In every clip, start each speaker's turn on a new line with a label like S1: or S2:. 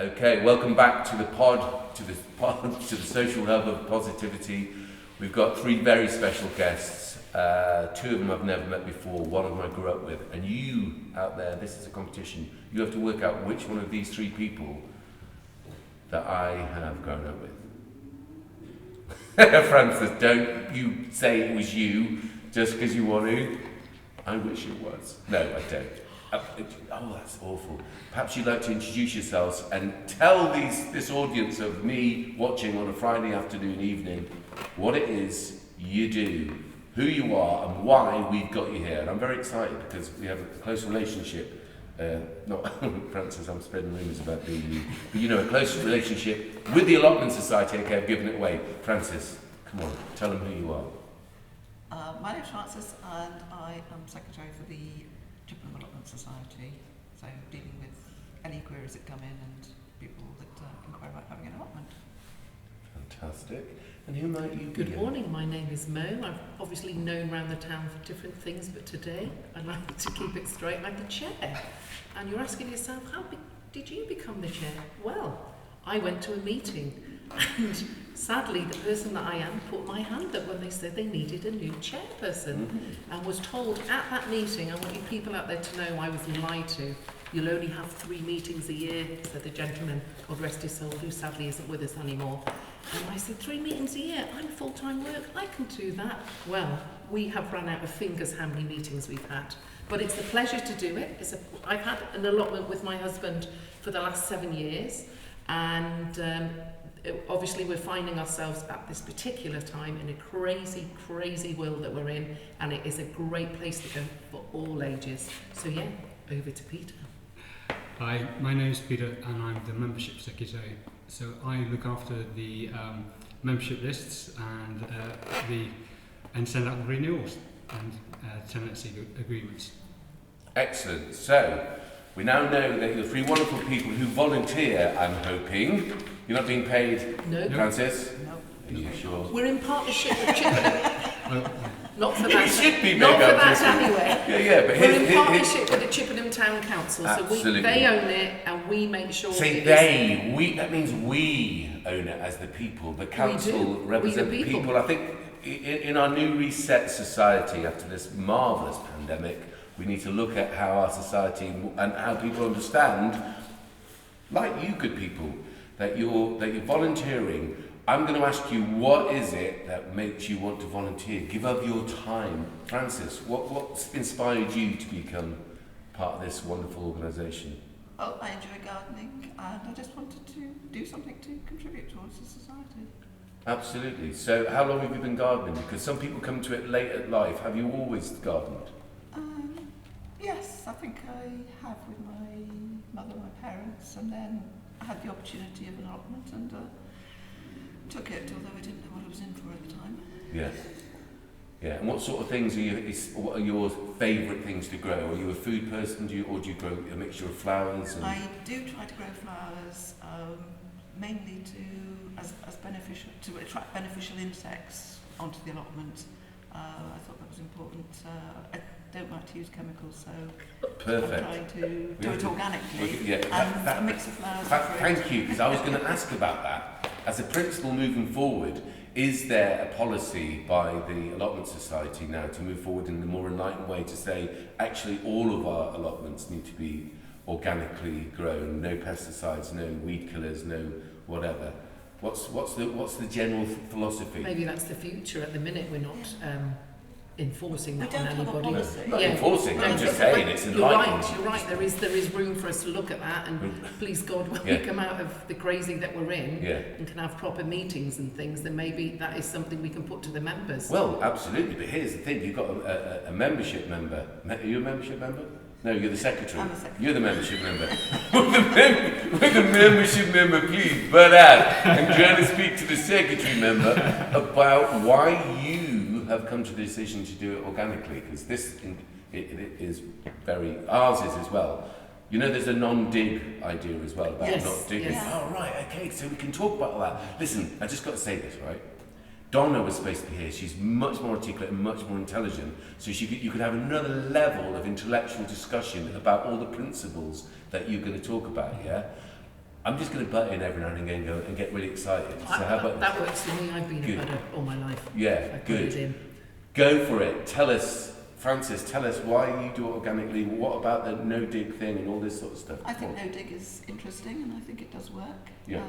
S1: Okay, welcome back to the pod, to the social hub of positivity. We've got three very special guests. Two of them I've never met before, one of them I grew up with. And you out there, this is a competition. You have to work out which one of these three people that I have grown up with. Francis, don't you say it was you just because you want to. I wish it was. No, I don't. Oh, that's awful. Perhaps you'd like to introduce yourselves and tell this audience of me watching on a Friday afternoon, evening, what it is you do, who you are, and why we've got you here. And I'm very excited because we have a close relationship. Not Francis, I'm spreading rumours about being you, but you know, a close relationship with the Allotment Society. Okay, I've given it away. Francis, come on, tell them who you are.
S2: My name's Francis, and I am secretary for the Allotment Society, so dealing with any queries that come in and people that inquire about having an allotment.
S1: Fantastic. And who might you be?
S3: Good morning, my name is Mo. I've obviously known around the town for different things, but today I'd like to keep it straight. I'm the chair. And you're asking yourself, did you become the chair? Well, I went to a meeting and sadly the person that I am put my hand up when they said they needed a new chairperson and was told at that meeting, I want you people out there to know I was lied to. You'll only have 3 meetings a year, said the gentleman, God rest his soul, who sadly isn't with us anymore. And I said, 3 meetings a year? I'm full-time work, I can do that. Well, we have run out of fingers how many meetings we've had. But it's a pleasure to do it. I've had an allotment with my husband for the last 7 years, and obviously we're finding ourselves at this particular time in a crazy world that we're in, and it is a great place to go for all ages. So yeah, over to Peter.
S4: Hi, my name is Peter and I'm the membership secretary. So I look after the membership lists and send out the renewals and tenancy agreements.
S1: Excellent. So we now know that you're 3 wonderful people who volunteer, I'm hoping. You're not being paid,
S3: No.
S1: Francis?
S2: No.
S1: Are you sure?
S3: We're in partnership with Chippenham. Not for
S1: You
S3: that.
S1: should be
S3: Not
S1: made
S3: for
S1: up
S3: that
S1: to-
S3: anyway.
S1: Yeah, but
S3: We're in partnership with the Chippenham Town Council, so
S1: Absolutely.
S3: they own it and we make sure
S1: say
S3: it
S1: they, that means we own it as the people. The council represent
S3: We the
S1: the people. I think in our new reset society after this marvellous pandemic, we need to look at how our society and how people understand, like you good people, that you're volunteering. I'm going to ask you, what is it that makes you want to volunteer? Give up your time. Francis, what's inspired you to become part of this wonderful organisation?
S2: Well, I enjoy gardening, and I just wanted to do something to contribute towards the society.
S1: Absolutely. So how long have you been gardening? Because some people come to it late at life. Have you always gardened?
S2: Yes, I think I have with my mother and my parents, and then I had the opportunity of an allotment and took it, although I didn't know what I was in for at the time.
S1: Yeah. Yeah. And what sort of things what are your favourite things to grow? Are you a food person, or do you grow a mixture of flowers? And
S2: I do try to grow flowers, mainly as beneficial, to attract beneficial insects onto the allotment. I thought that was important. I don't like to use chemicals, so
S1: Perfect.
S2: I'm trying to do it organically.
S1: Yeah,
S2: and a mix of flowers and fruit.
S1: thank you, because I was going to ask about that. As a principle moving forward, is there a policy by the Allotment Society now to move forward in a more enlightened way to say, actually all of our allotments need to be organically grown, no pesticides, no weed killers, no whatever? What's the general philosophy?
S3: Maybe that's the future. At the minute we're not enforcing
S2: We
S3: that
S2: don't
S3: on
S2: have a
S3: anybody.
S2: policy.
S1: Not enforcing, I'm just saying it's
S3: You're
S1: enlightening.
S3: right, there is room for us to look at that, and please God, when we come out of the crazy that we're in and can have proper meetings and things, then maybe that is something we can put to the members.
S1: Well, absolutely, but here's the thing, you've got a membership member. Are you a membership member? No, you're the secretary.
S2: I'm the secretary.
S1: You're the membership member. Would the membership member please butt out and try to speak to the secretary member about why you have come to the decision to do it organically? Because it is very, ours is as well. You know, there's a non-dig idea as well about not digging.
S3: Yes.
S1: Oh, right, okay, so we can talk about all that. Listen, I just got to say this, right? Donna was supposed to be here. She's much more articulate and much more intelligent. So you could have another level of intellectual discussion about all the principles that you're going to talk about, yeah? I'm just going to butt in every now and again and get really excited. So how about
S3: that works for me. I've been a budder all my life.
S1: Yeah,
S3: I put
S1: good.
S3: it in.
S1: Go for it. Tell us, Francis, tell us why you do it organically. What about the no-dig thing and all this sort of stuff?
S2: I think no-dig is interesting, and I think it does work.
S1: Yeah.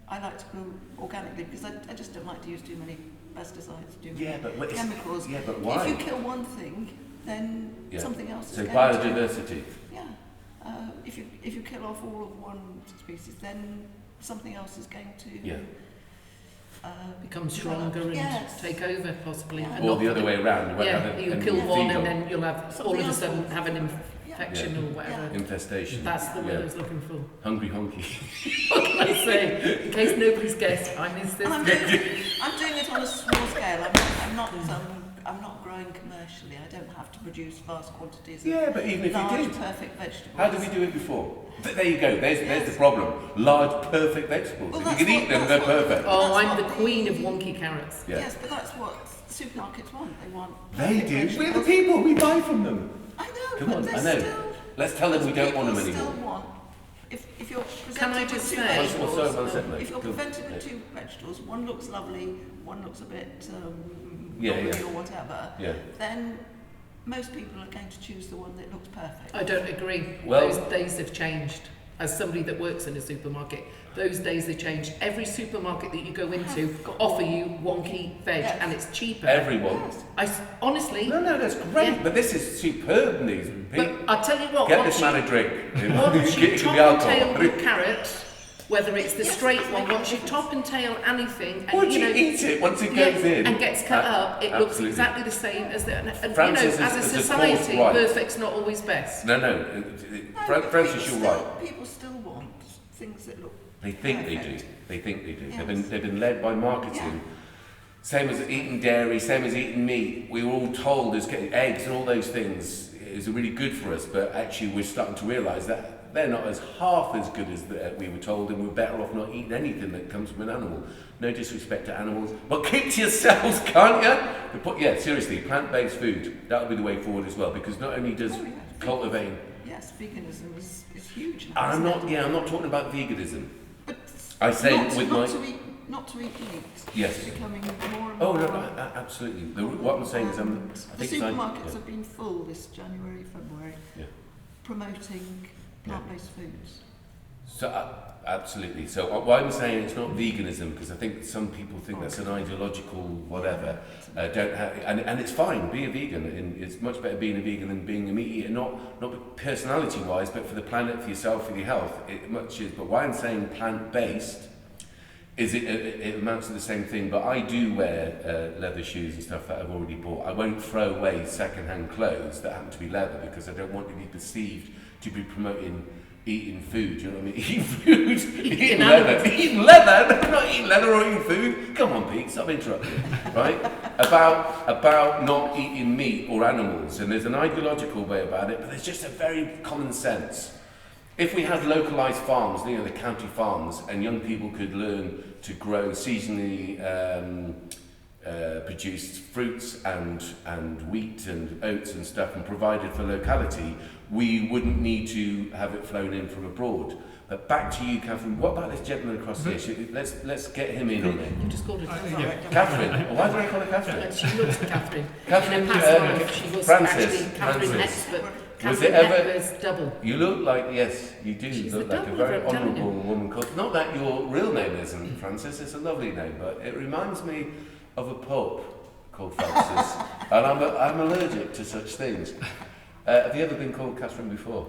S2: I like to grow organically because I just don't like to use too many pesticides, too many
S1: Yeah, but
S2: chemicals.
S1: Yeah, but why?
S2: If you kill one thing, then something else is
S1: so
S2: going
S1: biodiversity.
S2: Yeah. If you kill off all of one species, then something else is going to
S3: become stronger and take over possibly.
S2: Yeah.
S3: And
S1: Or
S3: not
S1: the other way around.
S3: you kill one and then you'll have all of a sudden have an infection or whatever.
S1: Infestation.
S3: That's the word I was looking for.
S1: Hungry honky.
S3: What can I say? In case nobody's guessed, I missed this.
S2: I'm doing it on a small scale. I'm not growing commercially. I don't have to produce vast quantities of
S1: but even if
S2: large,
S1: you did,
S2: perfect vegetables.
S1: how did we do it before? There you go. There's the problem. Large, perfect vegetables.
S2: Well,
S1: if you can eat them, they're perfect.
S3: Oh, I'm the queen of wonky carrots.
S1: Yeah.
S2: Yes, but that's what supermarkets want. They want.
S1: They
S2: perfect
S1: do.
S2: vegetables.
S1: We're the people. We buy from them.
S2: I know.
S1: Come
S2: but
S1: on,
S2: they're
S1: I know.
S2: Still,
S1: Let's tell them we don't want them
S2: people
S1: anymore.
S2: Still want. If you're
S3: Can I
S2: presented
S3: just
S2: with two
S3: say-
S2: vegetables, if you're
S1: Go.
S2: presented with two vegetables, one looks lovely, one looks a bit
S1: Yeah,
S2: wobbly
S1: yeah.
S2: or whatever,
S1: Yeah.
S2: then most people are going to choose the one that looks perfect.
S3: I don't agree.
S1: Well-
S3: Those days have changed. As somebody that works in a supermarket, those days have changed. Every supermarket that you go into offer you wonky veg,
S2: Yes.
S3: and it's cheaper.
S1: Everyone.
S2: Yes.
S3: Honestly.
S1: No, that's great.
S3: Yeah.
S1: But this is superb news.
S3: But I'll tell you what.
S1: Get
S3: once
S1: this man a drink.
S3: Once you
S1: Get
S3: top
S1: the
S3: and
S1: alcohol.
S3: tail your carrot, whether it's the straight one, once you top and tail anything, and
S1: Once you eat it, once it
S3: yeah,
S1: goes in.
S3: and gets cut up, it looks
S1: Absolutely.
S3: exactly the same as the. And
S1: Francis
S3: as a
S1: is the
S3: society,
S1: fourth right.
S3: perfect's not always best.
S1: No.
S2: No,
S1: Francis,
S2: people
S1: you're
S2: still-
S1: right.
S2: People still want things that look
S1: They think they do.
S2: perfect.
S1: They think they do.
S2: Yes.
S1: They've been led by marketing.
S2: Yeah.
S1: Same as eating dairy, same as eating meat. We were all told as getting eggs and all those things is really good for us, but actually we're starting to realise that they're not as half as good as we were told, and we're better off not eating anything that comes from an animal. No disrespect to animals, but keep to yourselves, can't you? Seriously, plant-based food, that'll be the way forward as well, because not only does
S2: Oh, yeah.
S1: cultivating...
S2: Yes, veganism is huge now.
S1: I'm
S2: isn't it?
S1: not, I'm not talking about veganism.
S2: But
S1: I say
S2: not,
S1: with
S2: not
S1: my...
S2: not to eat meat.
S1: Yes.
S2: It's becoming more and
S1: Oh,
S2: more.
S1: no, absolutely. What I'm saying is, I
S2: the
S1: think it's
S2: supermarkets have been full this January, February,
S1: Yeah.
S2: promoting plant-based foods.
S1: So, absolutely. So, what I'm saying, it's not veganism, because I think some people think that's an ideological whatever. Don't have, and it's fine. Be a vegan, and it's much better being a vegan than being a meat eater. Not personality-wise, but for the planet, for yourself, for your health. It much is. But why I'm saying plant-based is it amounts to the same thing. But I do wear leather shoes and stuff that I've already bought. I won't throw away second-hand clothes that happen to be leather, because I don't want to be perceived to be promoting eating food. You know what I mean? Eating food, eating leather, eating leather. Not eating leather or eating food. Come on, Pete, stop interrupting. Right? About not eating meat or animals, and there's an ideological way about it, but there's just a very common sense. If we had localised farms, the county farms, and young people could learn to grow seasonally produced fruits and wheat and oats and stuff, and provided for locality, we wouldn't need to have it flown in from abroad. But back to you, Catherine. What about this gentleman across here? Let's get him in on it.
S3: You just called her Catherine.
S4: Yeah.
S1: Catherine. Why did I call her Catherine?
S3: She looks Catherine.
S1: Catherine,
S3: In a past life, she was
S1: Francis,
S3: actually Catherine
S1: Francis.
S3: X, but
S1: Was it
S3: Catherine
S1: ever-
S3: X was double.
S1: You look like, yes, you do
S3: She's
S1: look
S3: the
S1: like a
S3: double
S1: very
S3: of it, I'm telling
S1: honourable woman called... Not that your real name isn't, Francis, it's a lovely name, but it reminds me of a pope called Francis, and I'm allergic to such things. Have you ever been called Catherine before?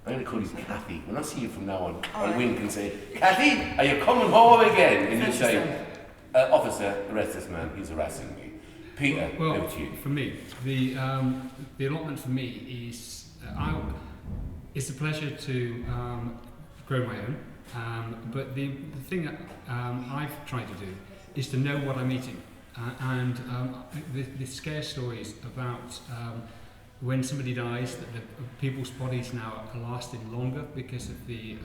S1: I'm going to call you Kathy. When I see you from now on, I wink and say, Kathy, are you coming home again? And you say, officer, arrest this man, he's harassing me. Peter,
S4: Well,
S1: over to you.
S4: for me, the allotment for me is it's a pleasure to grow my own. But the thing that I've tried to do is to know what I'm eating, and the scare stories about when somebody dies, that people's bodies now are lasting longer because of the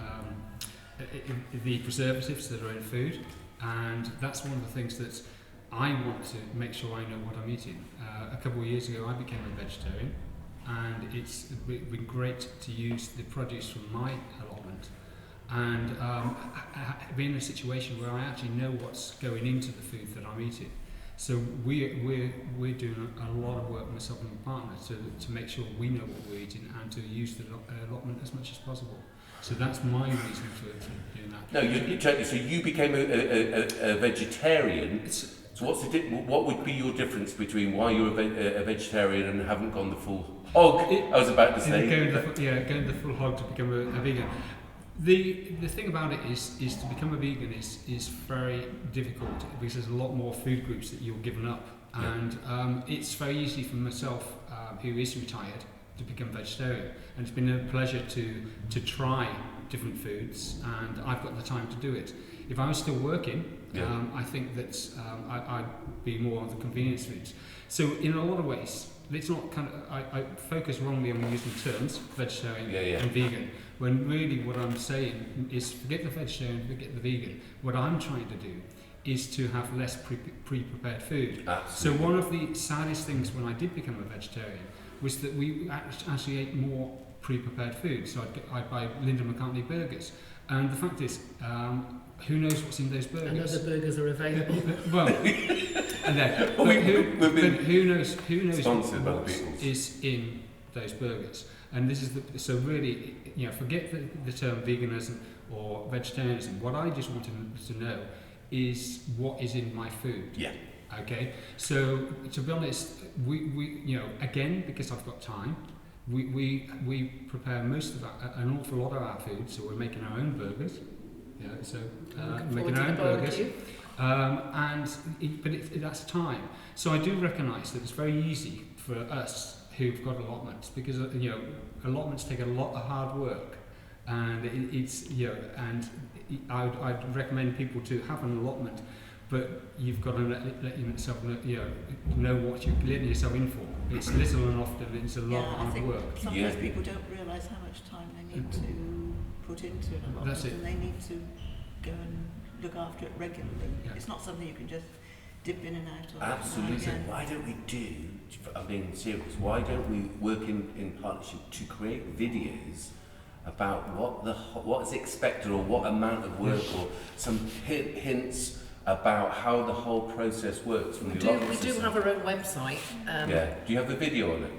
S4: preservatives that are in food, and that's one of the things that I want to make sure I know what I'm eating. A couple of years ago I became a vegetarian, and it's been great to use the produce from my allotment, and be in a situation where I actually know what's going into the food that I'm eating. So we're doing a lot of work, myself and my partner, to make sure we know what we're eating and to use the allotment as much as possible. So that's my reason for doing that.
S1: No, you're totally. So you became a vegetarian. So what would be your difference between why you're a vegetarian and haven't gone the full hog? I was about to say.
S4: Going the full hog to become a vegan. The thing about it is to become a vegan is very difficult because there's a lot more food groups that you're given up, and it's very easy for myself, who is retired, to become vegetarian, and it's been a pleasure to try different foods, and I've got the time to do it. If I was still working, I think that I'd be more on the convenience foods. So in a lot of ways, it's not I focus wrongly on using terms vegetarian and vegan, when really what I'm saying is forget the vegetarian, forget the vegan. What I'm trying to do is to have less pre-prepared food.
S1: Absolutely.
S4: So one of the saddest things when I did become a vegetarian was that we actually ate more pre-prepared food. So I'd buy Linda McCartney burgers, and the fact is, who knows what's in those burgers?
S3: And other burgers are available.
S4: Well, and then, who knows what is in those burgers? And this is so really, forget the term veganism or vegetarianism. What I just wanted to know is what is in my food.
S1: Yeah.
S4: Okay. So to be honest, we again, because I've got time, we prepare an awful lot of our food. So we're making our own burgers. Making our own burgers. But that's time. So I do recognise that it's very easy for us who've got allotments, because allotments take a lot of hard work, and I'd recommend people to have an allotment, but you've got to let yourself know what you're letting yourself in for. It's little and often it's a lot of hard work.
S2: Sometimes people don't realise how much time they need to put into an allotment, and they need to go and look after it regularly. Yeah. It's not something you can just dip in and out of.
S1: Absolutely. So why don't we I'm being serious, why don't we work in partnership to create videos about what is expected, or what amount of work, or some hints about how the whole process works from the allotment system?
S3: We do have our own website.
S1: Do you have the video on it?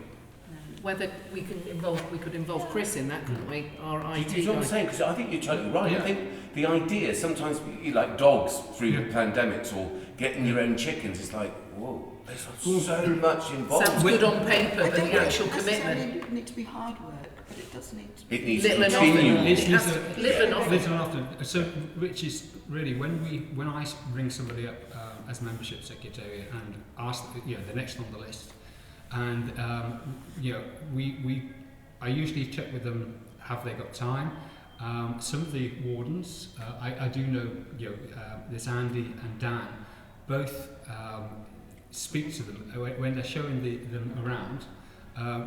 S3: Whether we could involve Chris in that, couldn't we? Our IT
S1: Do you know what I'm saying? Because I think you're totally right. I think the idea, sometimes like dogs through the pandemics, or getting your own chickens, it's like, whoa, there's so much involved.
S3: Sounds good on paper, but the actual commitment.
S2: It doesn't need to be hard work, but it does need to be.
S1: It needs
S3: little
S1: to continue.
S3: Little and often.
S4: So, which is really when I bring somebody up as membership secretary and ask, the next on the list, and I usually check with them, have they got time? Some of the wardens, I do know, there's Andy and Dan, both speak to them when they're showing them around.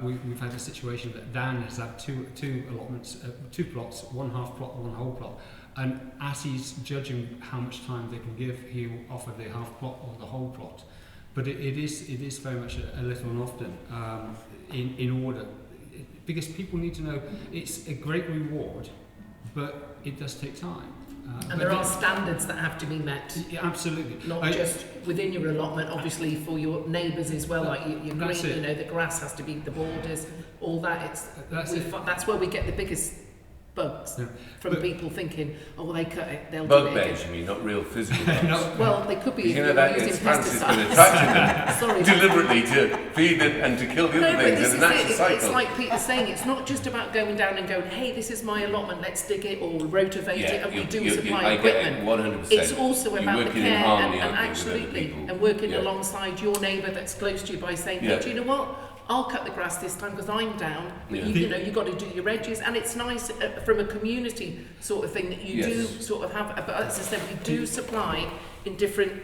S4: We've had a situation that Dan has had two allotments, 2 plots, one half plot, one whole plot, and as he's judging how much time they can give, he'll offer the half plot or the whole plot. But it is very much a little and often in order, because people need to know it's a great reward, but it does take time.
S3: And there are standards that have to be met.
S4: Yeah, absolutely.
S3: Not just within your allotment, obviously for your neighbours as well. Like your green, the grass has to be the borders, all that. That's where we get the biggest bugs from people thinking, oh, they cut it, they'll
S1: bug
S3: do it.
S1: bears, you mean, not real physical bugs.
S3: No. Well, they could be
S1: that
S3: using
S1: expanse is going to
S3: pesticides.
S1: attract them
S3: Sorry,
S1: deliberately to feed them and to kill the other things in a natural cycle.
S3: It's like Peter's saying, it's not just about going down and going, hey, this is my allotment, let's dig it or rotivate it, and we do supply equipment.
S1: 100%.
S3: It's also about the care and
S1: absolutely,
S3: and working alongside your neighbour that's close to you by saying, hey, do you know what? I'll cut the grass this time because I'm down. But you've got to do your edges, and it's nice from a community sort of thing that you do sort of have. But as I said, we do supply in different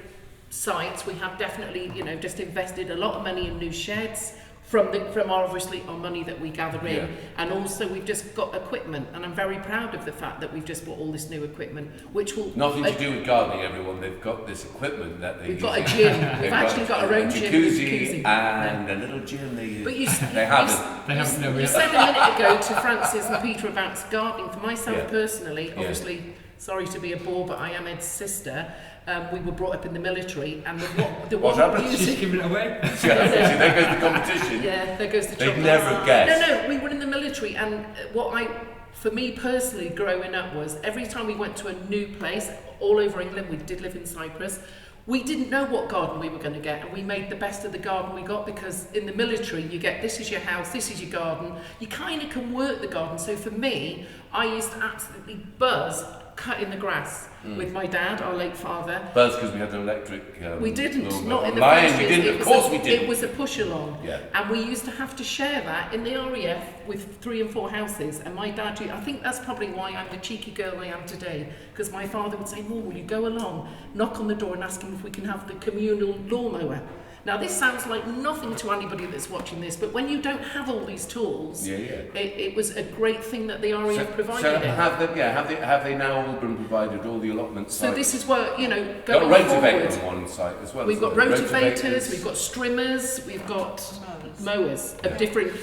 S3: sites. We have definitely, just invested a lot of money in new sheds. from obviously our money that we gather in,
S1: Yeah.
S3: and also we've just got equipment, and I'm very proud of the fact that we've just bought all this new equipment, which will
S1: Nothing to do with gardening, everyone. They've got this equipment that they
S3: we've
S1: use.
S3: got a gym. We've
S1: They've
S3: actually got our own gym,
S1: jacuzzi and a little gym they use.
S3: But you,
S1: they haven't.
S4: They haven't. No, we
S3: you
S4: haven't.
S3: said a minute ago to Francis and Peter about gardening. For myself
S1: Yeah.
S3: personally,
S1: Yeah.
S3: obviously, sorry to be a bore, but I am Ed's sister. We were brought up in the military, and the
S1: What
S3: one
S1: happened?
S4: She's
S3: music.
S4: giving it away.
S1: See, there goes the competition.
S3: Yeah, there goes the
S1: They'd
S3: trouble.
S1: never guess.
S3: No, we were in the military, and for me personally, growing up was every time we went to a new place, all over England, we did live in Cyprus, we didn't know what garden we were going to get, and we made the best of the garden we got, because in the military, you get, this is your house, this is your garden, you kind of can work the garden. So for me, I used to absolutely buzz cutting the grass with my dad, our late father.
S1: Buzz, because we had an electric.
S3: We didn't,
S1: lawnmower.
S3: not in the
S1: Lying,
S3: first
S1: we
S3: years.
S1: didn't. Of course we didn't.
S3: It was a push along.
S1: Yeah.
S3: And we used to have to share that in the RAF with 3 and 4 houses. And my dad, I think that's probably why I'm the cheeky girl I am today. Because my father would say, "Well, will you go along, knock on the door and ask him if we can have the communal lawnmower?" Now, this sounds like nothing to anybody that's watching this, but when you don't have all these tools, it was a great thing that the RAF provided.
S1: So
S3: it.
S1: have they now all been provided, all the allotment sites?
S3: So this is where,
S1: got
S3: going
S1: rotavator
S3: forward.
S1: on one site as well.
S3: We've got
S1: isn't it?
S3: rotavators, we've got strimmers, we've got mowers of different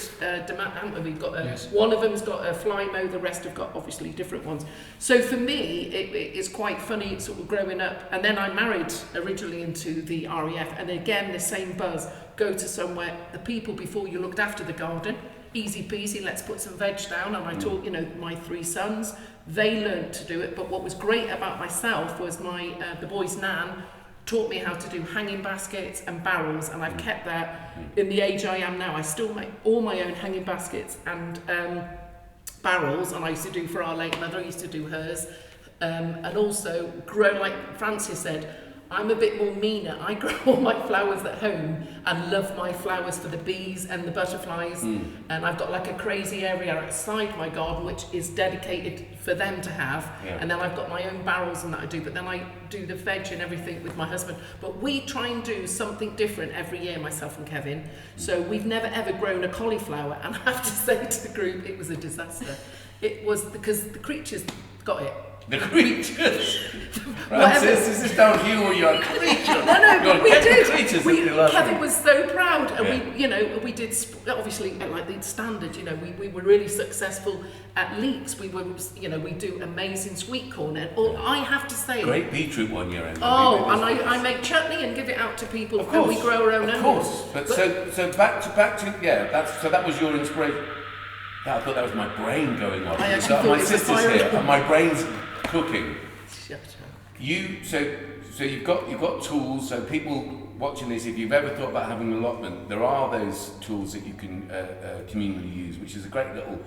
S3: demand, haven't we? We've got
S4: Yes.
S3: one of them's got a fly mow, the rest have got obviously different ones. So for me, it's quite funny sort of growing up, and then I married originally into the RAF, and again the same buzz, go to somewhere, the people before you looked after the garden, easy peasy, let's put some veg down, and I taught, my 3 sons, they learned to do it, but what was great about myself was my the boy's nan taught me how to do hanging baskets and barrels, and I've kept that in the age I am now. I still make all my own hanging baskets and barrels, and I used to do for our late mother, I used to do hers, and also grow, like Francis said, I'm a bit more meaner. I grow all my flowers at home and love my flowers for the bees and the butterflies. And I've got like a crazy area outside my garden which is dedicated for them to have.
S1: Yeah.
S3: And then I've got my own barrels and that I do. But then I do the veg and everything with my husband. But we try and do something different every year, myself and Kevin. So we've never ever grown a cauliflower. And I have to say to the group, it was a disaster. It was because the creatures got it.
S1: The creatures. Francis, is this down here or you're a creature?
S3: No, but we did.
S1: Creatures
S3: Kevin was so proud, and
S1: Yeah.
S3: we did obviously like the standard. We were really successful at leeks. We were, we do amazing sweet corn, and I have to say,
S1: Great beetroot one year.
S3: Oh, and I make chutney and give it out to people,
S1: Of course,
S3: and we grow our own
S1: of
S3: onions.
S1: course. But so back to that was your inspiration. I thought that was my brain going off.
S3: I actually
S1: So
S3: thought
S1: my
S3: it was
S1: sister's
S3: fire.
S1: here, and my brain's cooking.
S3: Shut up.
S1: So you've got tools. So people watching this, if you've ever thought about having an allotment, there are those tools that you can communally use, which is a great little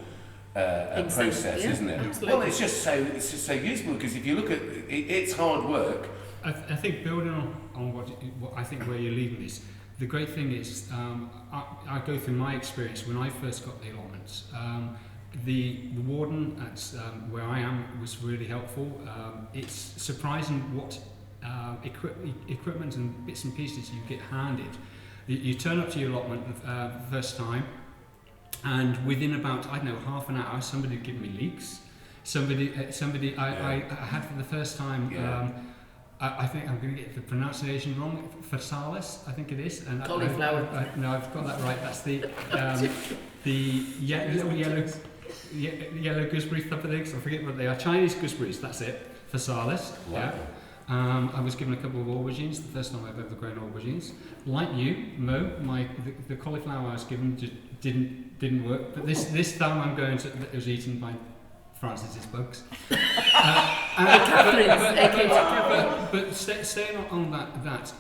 S1: process,
S3: yeah,
S1: isn't it?
S3: absolutely.
S1: Well, it's just so useful, because if you look at it, it's hard work.
S4: I think building on what I think where you're leading this, the great thing is, I go through my experience when I first got the allotments. The warden at where I am was really helpful. It's surprising what equipment and bits and pieces you get handed. You turn up to your allotment the first time, and within about, I don't know, half an hour, somebody would give me leeks. I had for the first time.
S1: Yeah.
S4: I think I'm going to get the pronunciation wrong. Phasalis, I think it is. And
S3: Cauliflower.
S4: No, I've got that right. That's the yellow gooseberry things. I forget what they are. Chinese gooseberries. That's it. Phasalis.
S1: Wow.
S4: Yeah. I was given a couple of aubergines. The first time I've ever grown aubergines. Like you, Mo, the cauliflower I was given just didn't work. But this time I'm going to. It was eaten by Francis's bugs. But staying on that,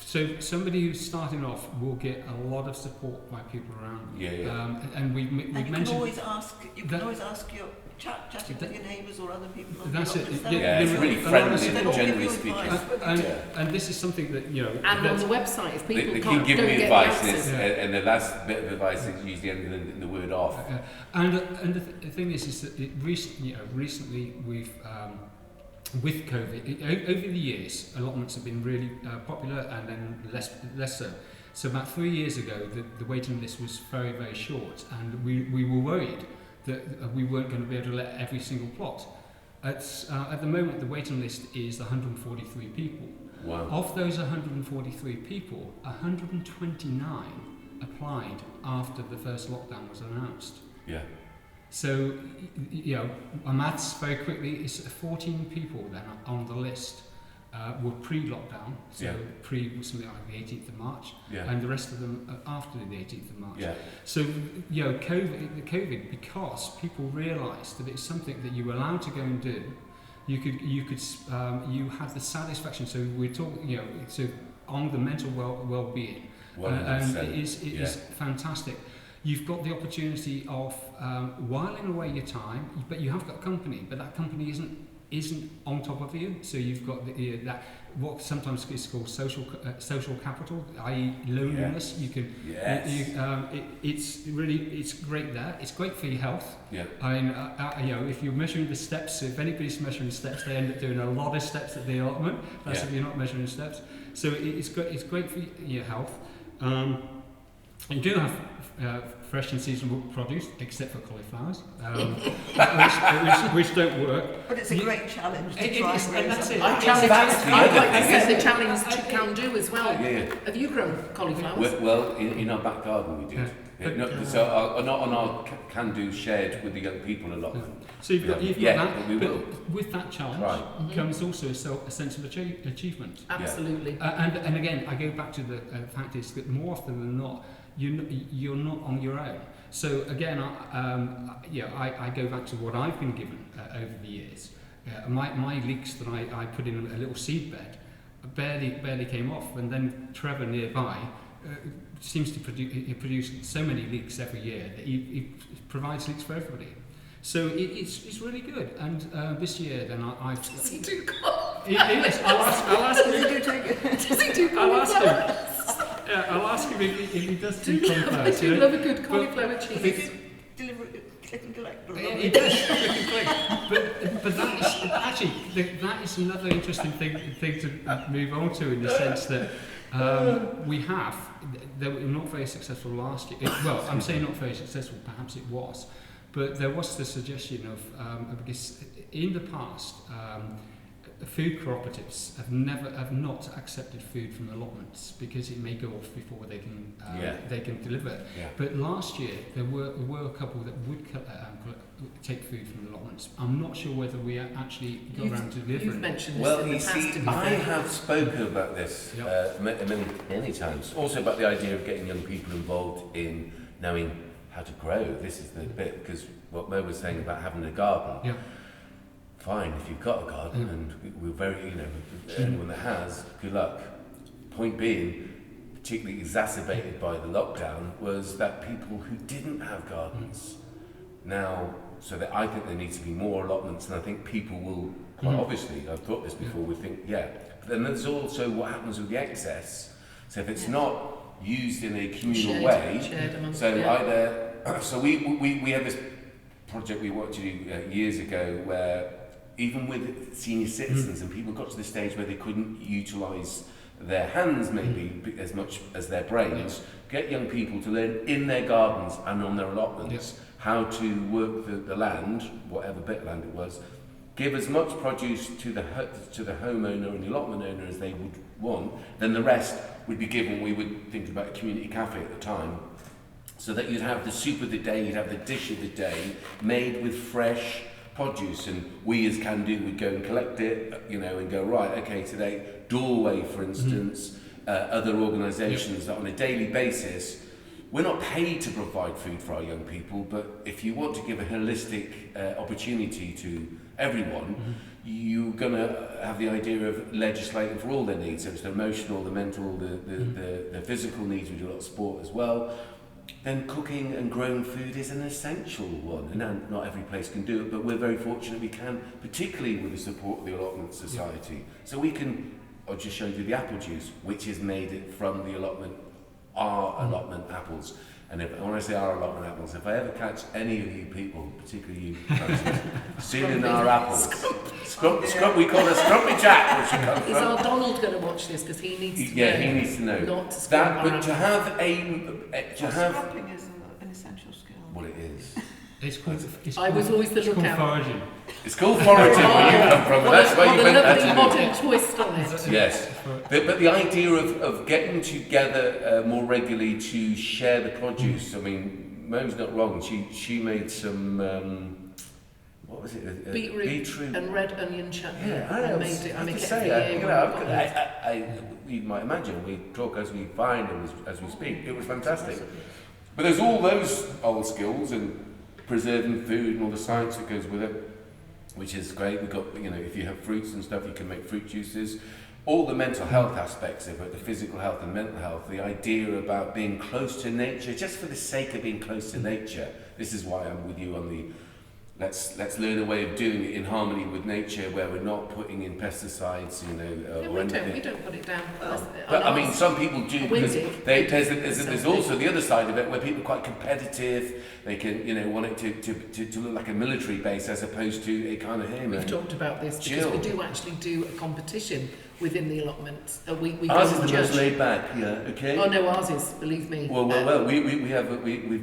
S4: so somebody who's starting off will get a lot of support by people around them.
S1: Yeah.
S4: And we've
S2: And you can
S4: mentioned.
S2: always ask. You can always ask your chatting with your neighbours or other people. On
S4: That's
S2: the
S4: it.
S2: allotments.
S1: Yeah, it's really friendly, generally speaking.
S4: And this is something that
S3: And on the website, if people
S1: They
S3: can't
S1: keep giving
S3: don't
S1: me
S3: get
S1: advice,
S3: the
S1: and,
S3: answers.
S1: and the last bit of advice is usually ending in the word off.
S4: And the thing is that recently we've with COVID over the years, allotments have been really popular, and then less so. So about 3 years ago, the waiting list was very, very short, and we were worried that we weren't going to be able to let every single plot. At the moment, the waiting list is 143 people.
S1: Wow.
S4: Of those 143 people, 129 applied after the first lockdown was announced.
S1: Yeah.
S4: So, you know, my maths very quickly is 14 people then on the list were pre-lockdown, so
S1: Yeah.
S4: pre something like the 18th of March,
S1: Yeah.
S4: and the rest of them after the 18th of March.
S1: Yeah.
S4: So, you know, COVID, because people realised that it's something that you were allowed to go and do, you had the satisfaction. So we're talking, you know, so on the mental well-being, and it is fantastic. You've got the opportunity of whiling away your time, but you have got company, but that company isn't on top of you. So you've got that what sometimes is called social capital, i.e. loneliness. You can, it's great there. It's great for your health.
S1: Yeah.
S4: I mean, you know, if you're measuring the steps, if anybody's measuring steps, they end up doing a lot of steps at the allotment. That's if you're not measuring steps. So it's great for your health. You do have fresh and seasonal produce, except for cauliflowers, which don't work.
S2: But it's a great challenge to try and
S4: and that's it.
S3: I'd like to set the challenge to can do as well.
S1: Yeah.
S3: Have you grown cauliflowers?
S1: Well, in our back garden we did. So not on our can-do shared with the young people allotment.
S4: So you've got that,
S1: but we will.
S4: with that challenge comes also a sense of achievement.
S3: Absolutely.
S4: And again, I go back to the fact is that more often than not, you're not on your own. So again, I go back to what I've been given over the years. My leeks that I put in a little seed bed barely came off, and then Trevor nearby seems to produce so many leeks every year that he provides leeks for everybody. So it's really good. And this year, then I've.
S3: Does he do cauliflowers?
S4: It is. I'll ask him.
S3: Does he do cauliflowers?
S4: I'll ask him if he does do cauliflowers.
S3: I do love a good cauliflower cheese.
S2: Deliver it, click and collect.
S4: He does, click and collect. But that is another interesting thing to move on to, in the sense that they were not very successful last year. Well, I'm saying not very successful, perhaps it was, but there was the suggestion of, because in the past, food cooperatives have not accepted food from allotments because it may go off before they can deliver it.
S1: Yeah.
S4: But last year there were a couple that would take food from allotments. I'm not sure whether we actually got around to delivering.
S3: You've mentioned this
S1: Well,
S3: in the
S1: you
S3: past.
S1: see, I have spoken about this many times. Also about the idea of getting young people involved in knowing how to grow. This is the bit, because what Mo was saying about having a garden.
S4: Yeah.
S1: Fine, if you've got a garden, and we're very, anyone that has, good luck. Point being, particularly exacerbated by the lockdown, was that people who didn't have gardens now, so that I think there needs to be more allotments, and I think people will, quite obviously, I've thought this before, would think, but then there's also what happens with the excess. So if it's not used in a communal way, so we have this project we wanted to do years ago where even with senior citizens and people got to the stage where they couldn't utilise their hands maybe as much as their brains, get young people to learn in their gardens and on their allotments how to work the land, whatever bit of land it was, give as much produce to the homeowner and the allotment owner as they would want, then the rest would be given. We would think about a community cafe at the time, so that you'd have the soup of the day, you'd have the dish of the day made with fresh produce, and we as Can Do would go and collect it, and go, right, okay, today, Doorway, for instance, other organisations that on a daily basis, we're not paid to provide food for our young people, but if you want to give a holistic opportunity to everyone, you're going to have the idea of legislating for all their needs. So it's the emotional, the mental, the physical needs. We do a lot of sport as well. Then cooking and growing food is an essential one, and not every place can do it, but we're very fortunate we can, particularly with the support of the Allotment Society. So we can, I'll just show you the apple juice, which is made from the allotment our allotment apples. And when I say our allotment apples, if I ever catch any of you people, particularly you, Francis, stealing our apples, Scrump, we call her Scrumpy Jack, where she comes
S3: Is
S1: from.
S3: our Donald going to watch this? Because he needs to know.
S1: Yeah, he needs to know.
S3: Not to
S1: That, but
S3: scrump
S1: to
S3: our
S1: have
S2: Scrumping is an essential skill.
S1: well, it is.
S3: I was always the lookout.
S4: Foraging.
S1: It's called foraging where you come from. That's why you went
S3: a
S1: there
S3: lovely
S1: to
S3: modern twist on it.
S1: do. Yes. But the idea of getting together more regularly to share the produce, I mean, Mo's not wrong. She made some, what was it?
S3: Beetroot and red onion chutney.
S1: Yeah,
S3: I made it. I make it every year.
S1: you know, you might imagine, we talk as we find and as we speak. It was fantastic. But there's all those old skills and preserving food and all the science that goes with it, which is great. We've got, you know, if you have fruits and stuff, you can make fruit juices. All the mental health aspects of it, the physical health and mental health, the idea about being close to nature, just for the sake of being close to nature. This is why I'm with you on the let's learn a way of doing it in harmony with nature, where we're not putting in pesticides, you know, or anything.
S3: We don't put it down.
S1: But I mean, some people do, because there's
S3: There's
S1: also the other side of it where people are quite competitive. They can, you know, want it to look like a military base as opposed to a kind of, hey, man,
S3: We've talked about this because
S1: chill.
S3: we do actually do a competition within the allotment. We
S1: Ours
S3: go
S1: is
S3: and
S1: the most
S3: judge.
S1: laid back, yeah, okay.
S3: Oh no, ours is. Believe me.
S1: Well, we've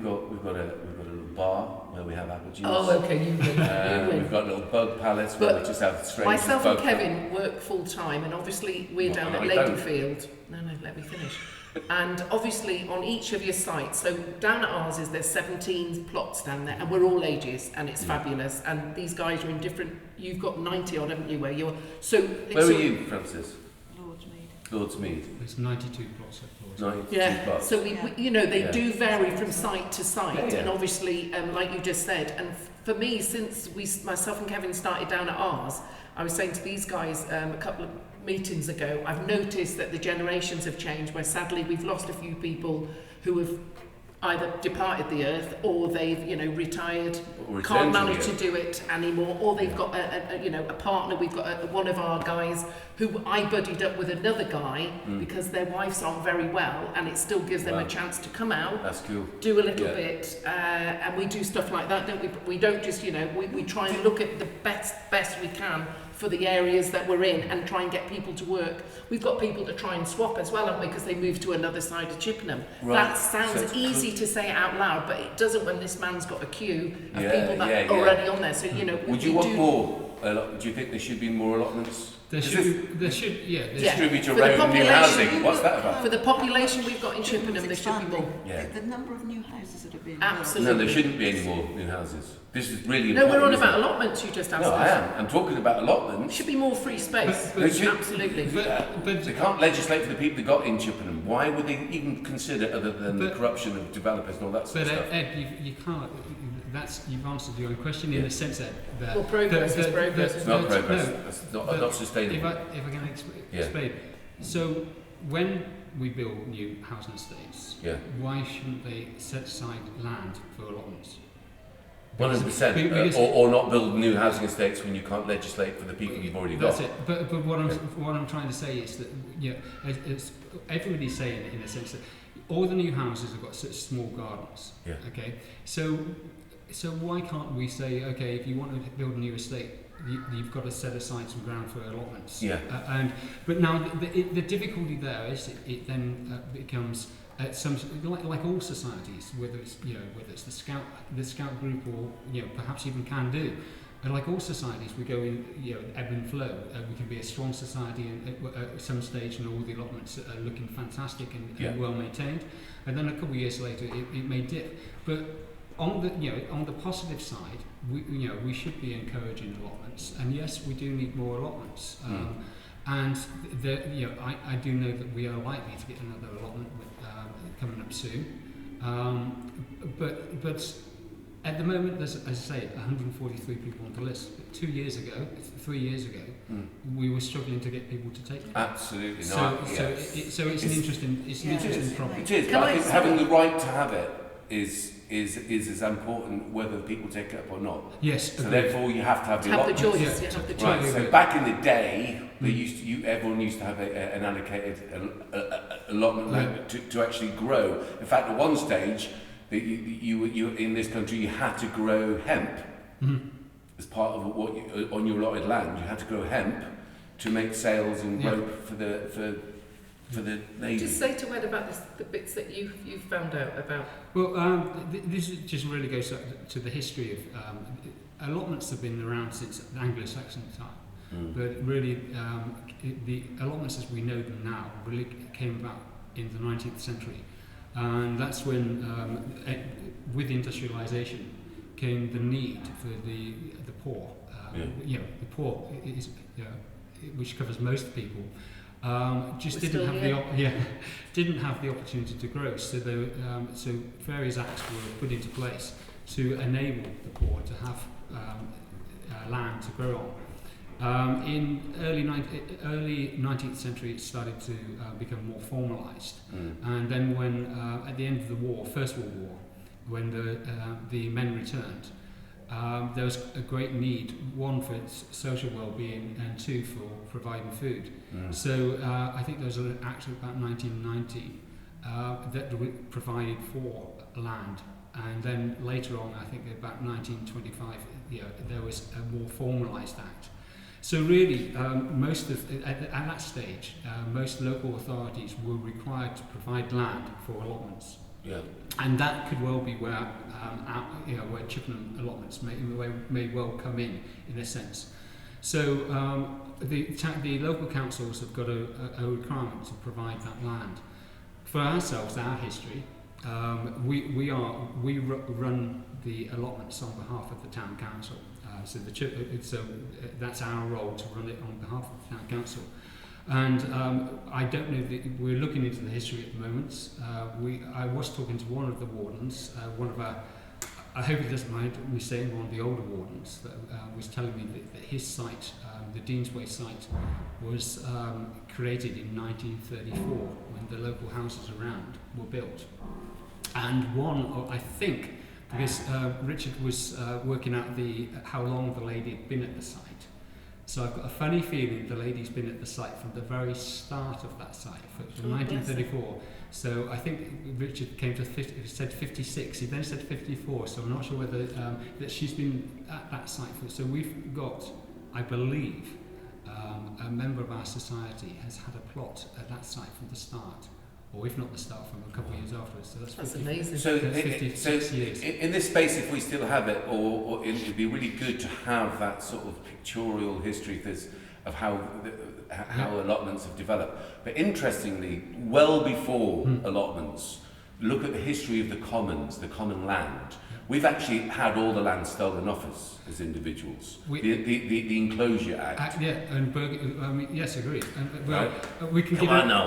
S1: got a little bar where we have apple juice.
S3: Oh, okay, you win.
S1: We've got little bug pallets where
S3: But
S1: we just have strange
S3: Myself and
S1: bug
S3: Kevin work full time, and obviously we're down at
S1: I don't.
S3: Ladyfield. No, let me finish. And obviously on each of your sites, so down at ours is there's 17 plots down there, and we're all ages, and it's fabulous. And these guys are in different. You've got 90 odd, haven't you? Where you're so.
S1: Where are you, Francis? Lordsmead.
S4: It's 92 plots at Lords.
S1: 92
S3: Yeah,
S1: plots.
S3: so you know, they
S1: Yeah.
S3: do vary from site to site,
S1: Yeah, yeah.
S3: and obviously, like you just said, and for me, since myself and Kevin started down at ours, I was saying to these guys a couple of meetings ago, I've noticed that the generations have changed, where sadly we've lost a few people who have either departed the earth, or they've, you know, retired,
S1: Or
S3: can't
S1: returned to
S3: manage
S1: the
S3: to do it anymore, or they've got a partner. We've got one of our guys who I buddied up with another guy because their wives aren't very well, and it still gives them
S1: Wow.
S3: a chance to come out,
S1: That's cool.
S3: do a little
S1: Yeah.
S3: bit, and we do stuff like that, don't we? We don't just, you know, we try and look at the best we can for the areas that we're in, and try and get people to work. We've got people to try and swap as well, haven't we? Because they moved to another side of Chippenham.
S1: Right.
S3: That
S1: So
S3: sounds
S1: it's
S3: easy to say it out loud, but it doesn't when this man's got a queue of
S1: Yeah,
S3: people that
S1: yeah,
S3: are
S1: yeah.
S3: already on there. So, you know,
S1: Would you want more? Do you think there should be more allotments?
S4: There
S1: Is
S4: should,
S1: this-
S3: Yeah.
S1: Distribute
S3: For the
S1: around new
S3: population-
S1: housing. What's that about?
S3: For the population we've got in Chippenham, there should be more.
S1: Yeah.
S2: The number of new houses that are being
S3: Absolutely.
S1: No, there shouldn't be any more new houses. This is really
S3: No,
S1: important.
S3: we're on
S1: isn't
S3: about
S1: it?
S3: allotments, you just asked
S1: No,
S3: us.
S1: I am. I'm talking about
S3: There
S1: allotments.
S3: should be more free space.
S4: But-
S1: should-
S3: Absolutely.
S4: but
S1: They can't legislate for the people that got in Chippenham. Why would they even consider, other than the
S4: But-
S1: corruption of developers and all that sort
S4: But
S1: of stuff?
S4: Ed, you can't. You've answered your own question in the sense that
S3: Well, progress is progress,
S1: It's
S3: isn't
S1: not
S3: it?
S1: progress.
S4: No,
S1: That's
S4: but
S1: not sustainable.
S4: If I can
S1: Yeah.
S4: explain. So when we build new housing estates,
S1: Yeah.
S4: why shouldn't they set aside land for allotments?
S1: 100%.
S4: Because-
S1: Or not build new housing estates when you can't legislate for the people you've already got.
S4: That's it. But what I'm trying to say is that, you know, it's everybody's saying it in a sense that all the new houses have got such small gardens.
S1: Yeah.
S4: Okay. So why can't we say, okay, if you want to build a new estate, you've got to set aside some ground for allotments.
S1: Yeah.
S4: But now the difficulty there is it then becomes some like all societies, whether it's the scout group or perhaps even can do. And like all societies, we go in ebb and flow. We can be a strong society at some stage, and all the allotments are looking fantastic and well maintained, and then a couple of years later it may dip. But on the positive side, we should be encouraging allotments, and yes, we do need more allotments. And I do know that we are likely to get another allotment coming up soon. But at the moment, there's, as I say, 143 people on the list. 3 years ago, we were struggling to get people to take it.
S1: Absolutely
S4: So,
S1: not.
S4: so it's an interesting problem.
S1: It is, but I think having the right to have it is is as important whether the people take it up or not.
S4: Yes.
S1: So therefore, you have to have
S3: To
S1: the
S3: have the
S1: allotments.
S3: choice, you have the
S1: Right.
S3: choice.
S1: So back in the day, everyone used to have an allocated allotment land to actually grow. In fact, at one stage, you in this country you had to grow hemp as part of what on your allotted land. You had to grow hemp to make sails and rope for the navy.
S3: Just say to Ed about the bits that you've found out about.
S4: Well, this just really goes to the history of allotments have been around since Anglo-Saxon time, but really the allotments as we know them now really came about in the 19th century, and that's when with industrialisation came the need for the poor. The poor is which covers most people. Just didn't have the opportunity to grow, so so various acts were put into place to enable the poor to have land to grow on. In early 19th century, it started to become more formalised, and then when at the end of the First World War, when the men returned, there was a great need, one for social well-being and two for providing food. So I think there was an act about 1990 that provided for land, and then later on, I think about 1925, there was a more formalised act. So really, at that stage, most local authorities were required to provide land for allotments.
S1: Yeah.
S4: And that could well be where Chippenham allotments may well come in a sense. So the local councils have got a requirement to provide that land. For ourselves, our history, we run the allotments on behalf of the town council. So that's our role to run it on behalf of the town council. And I don't know, we're looking into the history at the moment. I was talking to one of the wardens, I hope he doesn't mind me saying, one of the older wardens, that was telling me that his site, the Deansway site, was created in 1934 when the local houses around were built. And I think, because Richard was working out how long the lady had been at the site. So I've got a funny feeling the lady's been at the site from the very start of that site, from 1934. So I think Richard came to said 56. He then said 54. So I'm not sure whether that she's been at that site. So we've got, I believe, a member of our society has had a plot at that site from the start, or if not the start, from a couple of years afterwards. So that's
S3: amazing.
S1: So,
S4: 56 years.
S1: In this space, if we still have it, or it would be really good to have that sort of pictorial history of how allotments have developed. But interestingly, well before allotments, look at the history of the commons, the common land. We've actually had all the land stolen off us as individuals. The Enclosure Act.
S4: Yes, agreed.
S1: We can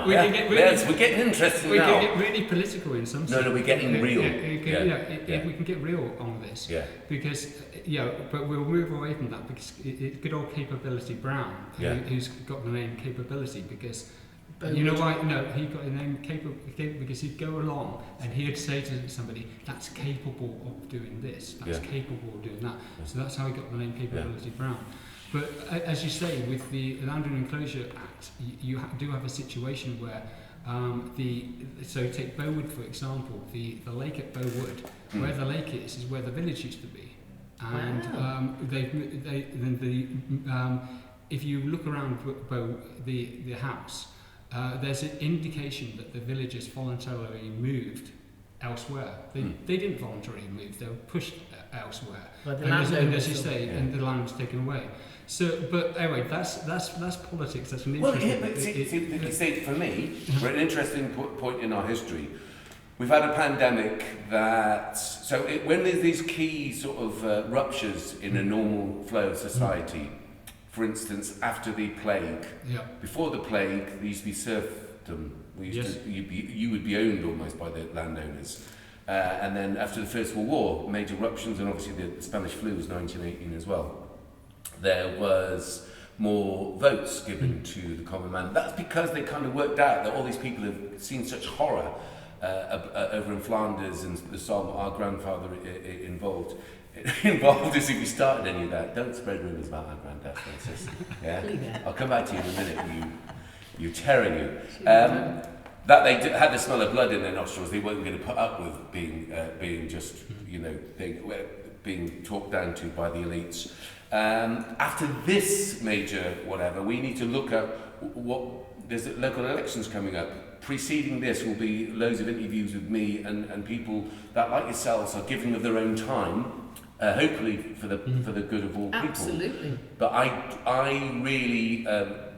S1: we're getting interested now.
S4: We can get really political in some sense.
S1: No, we're getting real.
S4: We can get real on this. Yeah. Because but we'll move away from that because good old Capability Brown, who's got the name Capability, because. You know why? No, he got a name capable because he'd go along and he'd say to somebody, "That's capable of doing this. That's capable of doing that." So that's how he got the name Capability Brown. But as you say, with the Land and Enclosure Act, you do have a situation where so take Bowood for example. The lake at Bowood, where the lake is where the village used to be, and if you look around the house. There's an indication that the villagers voluntarily moved elsewhere. They didn't voluntarily move; they were pushed elsewhere. And as you say, and the land was taken away. So, but anyway, that's politics. That's an interesting.
S1: You see, for me, we're at an interesting point in our history. We've had a pandemic when there's these key sort of ruptures in a normal flow of society. For instance, after the plague, before the plague, there used to be serfdom. You would be owned almost by the landowners. And then after the First World War, major eruptions, and obviously the Spanish flu was 1918 as well, there was more votes given to the common man. That's because they kind of worked out that all these people have seen such horror over in Flanders and the Somme, our grandfather involved us if you started any of that. Don't spread rumours about our granddad, Francis. Yeah? I'll come back to you in a minute, you terror you. That they had the smell of blood in their nostrils, they weren't going to put up with being just, being talked down to by the elites. After this major whatever, we need to look at there's local elections coming up. Preceding this will be loads of interviews with me and people that, like yourselves, are giving of their own time, hopefully for the good of all people.
S3: Absolutely.
S1: But I really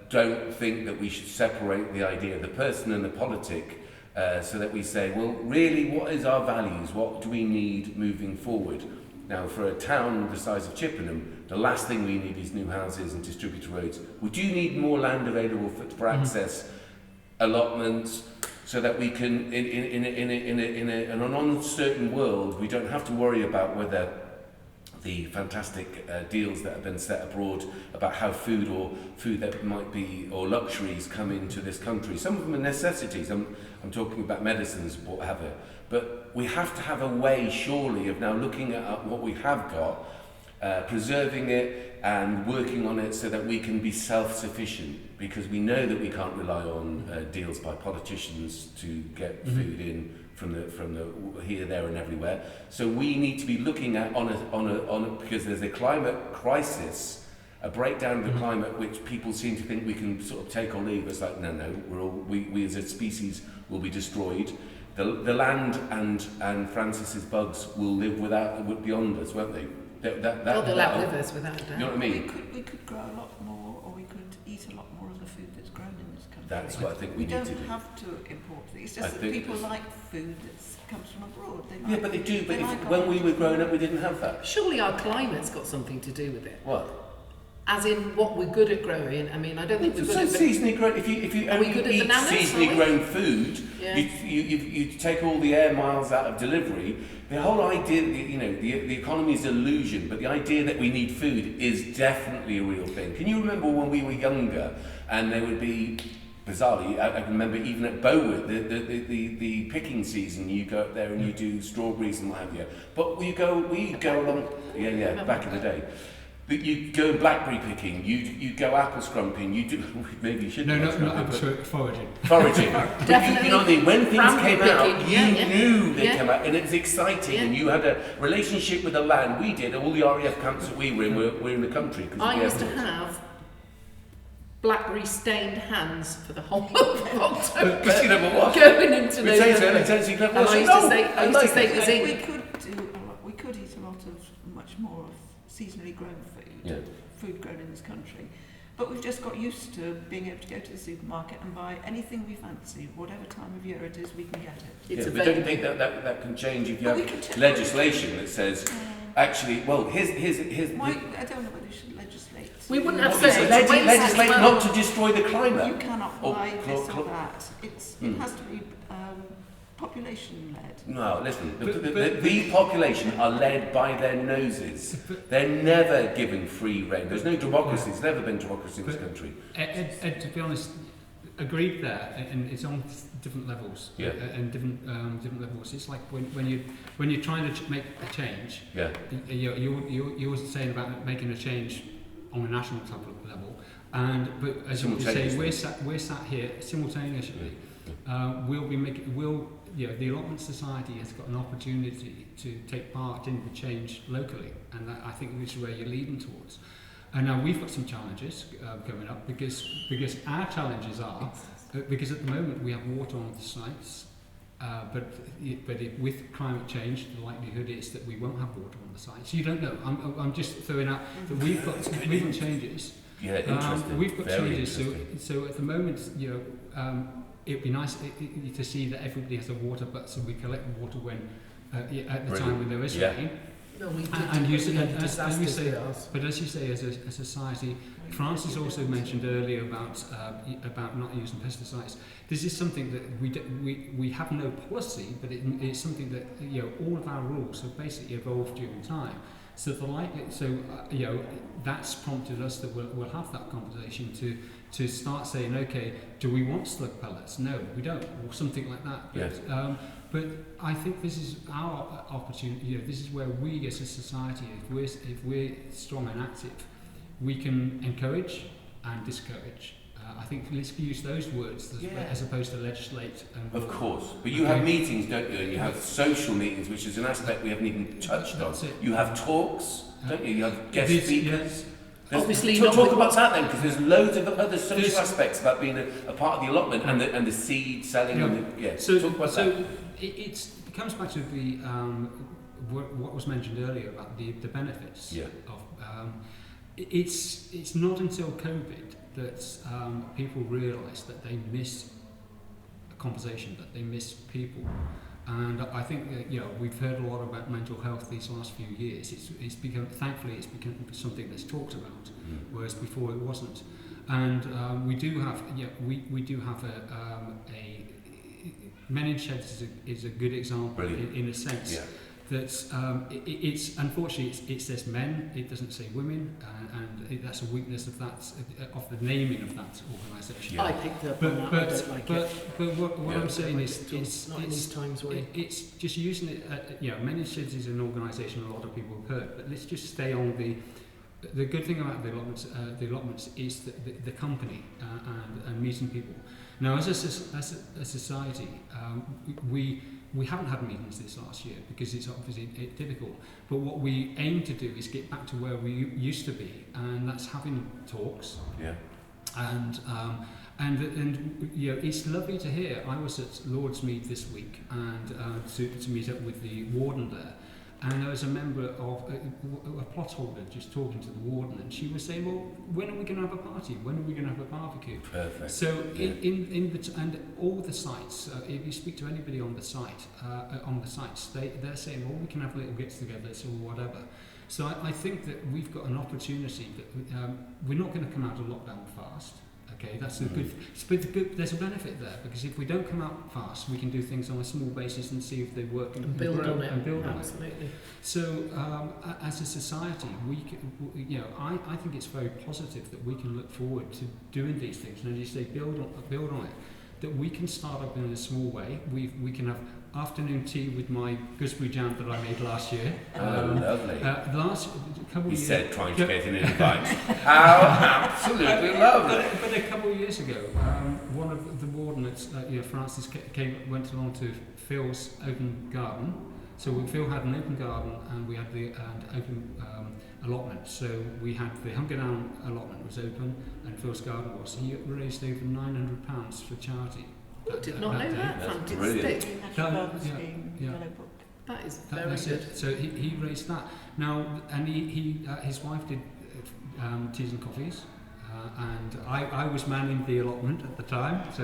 S1: don't think that we should separate the idea of the person and the politic, so that we say, well, really, what is our values? What do we need moving forward? Now, for a town the size of Chippenham, the last thing we need is new houses and distributed roads. We do need more land available for access, allotments, so that we can, in an uncertain world, we don't have to worry about whether the fantastic deals that have been set abroad about how food that might be, or luxuries come into this country. Some of them are necessities. I'm talking about medicines, whatever. But we have to have a way, surely, of now looking at what we have got, preserving it and working on it so that we can be self-sufficient, because we know that we can't rely on deals by politicians to get food in from the here, there, and everywhere. So we need to be looking at because there's a climate crisis, a breakdown of the climate, which people seem to think we can sort of take or leave. It's like, no, we as a species will be destroyed. The land and Francis's bugs will live beyond us, won't they?
S3: They'll outlive us without a doubt.
S1: You know what I mean?
S2: We could grow a lot more, or we could eat a lot more of the food that's grown in this country.
S1: That's what I think we need to do.
S2: We don't have to import it. It's just that people like food that comes from abroad. They like,
S1: yeah, but they do. But
S2: like
S1: when we were growing up, we didn't have that.
S3: Surely our climate's got something to do with it.
S1: What?
S3: As in what we're good at growing. I mean, I don't think we're good at
S1: seasonally grown. If you
S3: Are we
S1: only
S3: good at
S1: eat
S3: bananas,
S1: seasonally grown food,
S3: Yeah.
S1: you take all the air miles out of delivery. The whole idea, the economy is an illusion, but the idea that we need food is definitely a real thing. Can you remember when we were younger, and there would be, bizarrely, I remember even at Bowood, the picking season, you go up there and you do strawberries and what have you. But we go along, back in the day. But you go blackberry picking, you go apple scrumping, you do, maybe you shouldn't.
S4: No, apple foraging.
S1: Foraging. But you know what I mean? When things came out,
S3: picking,
S1: you knew they came out, and it was exciting, and you had a relationship with the land. We did, all the RAF camps that we were in, were in the country.
S3: I used to have blackberry stained hands for the whole of October.
S1: Because you never what?
S3: Going into those.
S1: And
S3: I used to say it was in.
S2: We could eat a lot of much more of seasonally grown food, food grown in this country. But we've just got used to being able to go to the supermarket and buy anything we fancy, whatever time of year it is, we can get it.
S1: But don't you think that can change if you have legislation that says, actually, well, here's
S2: Why, I don't know whether you should legislate.
S3: We wouldn't have
S1: legislate not to destroy the climate.
S2: You cannot buy this or that. It has to be population-led.
S1: No, listen, the population are led by their noses. They're never given free rein. There's no democracy. There's never been democracy in this country.
S4: Ed, to be honest, agreed there, and it's on different levels. And different levels. It's like when you're trying to make a change. Yeah. You're saying about making a change on a national type of level, but as you say, we're sat here simultaneously. The Allotment Society has got an opportunity to take part in the change locally, and I think this is where you're leading towards. And now we've got some challenges coming up because our challenges are because at the moment we have water on the sites, but with climate change, the likelihood is that we won't have water on the sites. You don't know. I'm just throwing out that we've got changes.
S1: Yeah, interesting.
S4: We've got
S1: Very
S4: changes. So at the moment, it'd be nice to see that everybody has a water butt, so we collect water when at the time when there is rain.
S3: No, we
S4: and you say, as you say, but as you say, as a society, Francis also mentioned earlier about not using pesticides. This is something that we have no policy, but it's something that all of our rules have basically evolved during time. So that's prompted us that we'll have that conversation to start saying, okay, do we want slug pellets? No, we don't, or something like that.
S1: Yes.
S4: But I think this is our opportunity. This is where we as a society, if we're strong and active, we can encourage and discourage. I think let's use those words as opposed to legislate.
S1: Of course, but you have meetings, don't you? And you have social meetings, which is an aspect we haven't even touched on. You have talks, don't you? You have guest speakers.
S3: Obviously,
S1: talk about that then, because there's loads of other social aspects about being a part of the allotment and the seed selling. Talk about that.
S4: It comes back to the what was mentioned earlier about the benefits of. It's not until COVID that people realise that they miss a conversation, that they miss people. And I think that, we've heard a lot about mental health these last few years. Thankfully it's become something that's talked about, whereas before it wasn't. And we do have a Men in Sheds is a good example in a sense. Yeah. That's it's unfortunately it says men, it doesn't say women, and that's a weakness of the naming of that organisation.
S3: Yeah. I picked up on that. I don't like it.
S4: But what I'm saying is
S3: not in these times where
S4: it's just using it. Men in Sheds is an organisation a lot of people have heard, but let's just stay on the good thing about the allotments is the company and meeting people. Now, as a society, we haven't had meetings this last year because it's obviously difficult. But what we aim to do is get back to where we used to be, and that's having talks. Yeah. And it's lovely to hear. I was at Lord's Mead this week and to meet up with the warden there. And there was a member of a plot holder just talking to the warden, and she was saying, "Well, when are we going to have a party? When are we going to have a barbecue?" Perfect. So and all the sites, if you speak to anybody on the sites, they're saying, "Well, we can have little get-togethers or whatever." So I think that we've got an opportunity that we're not going to come out of lockdown fast. Okay, that's a good. But there's a benefit there because if we don't come out fast, we can do things on a small basis and see if they work and build on it. Absolutely. So as a society, I think it's very positive that we can look forward to doing these things, and as you say, build on it. That we can start up in a small way. We can have afternoon tea with my gooseberry jam that I made last year.
S1: Lovely.
S4: He
S1: said trying to get an invite. How absolutely lovely.
S4: But a couple of years ago, one of the wardens, Francis, went along to Phil's open garden. So Phil had an open garden and we had the open allotment. So we had the Hunger Down allotment was open and Phil's garden was. He raised over £900 for charity.
S3: I did not know that.
S1: Fantastic.
S3: That is very good.
S4: So he raised that. Now, and his wife did teas and coffees, and I was manning the allotment at the time, so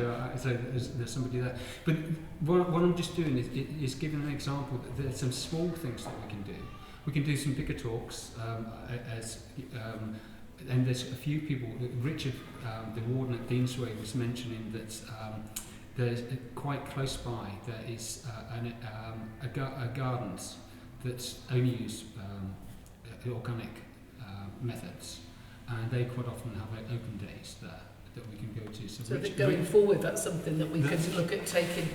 S4: there's somebody there. But what I'm just doing is giving an example that there's some small things that we can do. We can do some bigger talks, and there's a few people. Richard, the warden at Deansway, was mentioning that there's quite close by there is a gardens that only use organic methods, and they quite often have open days there that we can go to.
S3: So going forward, that's something that we can look at taking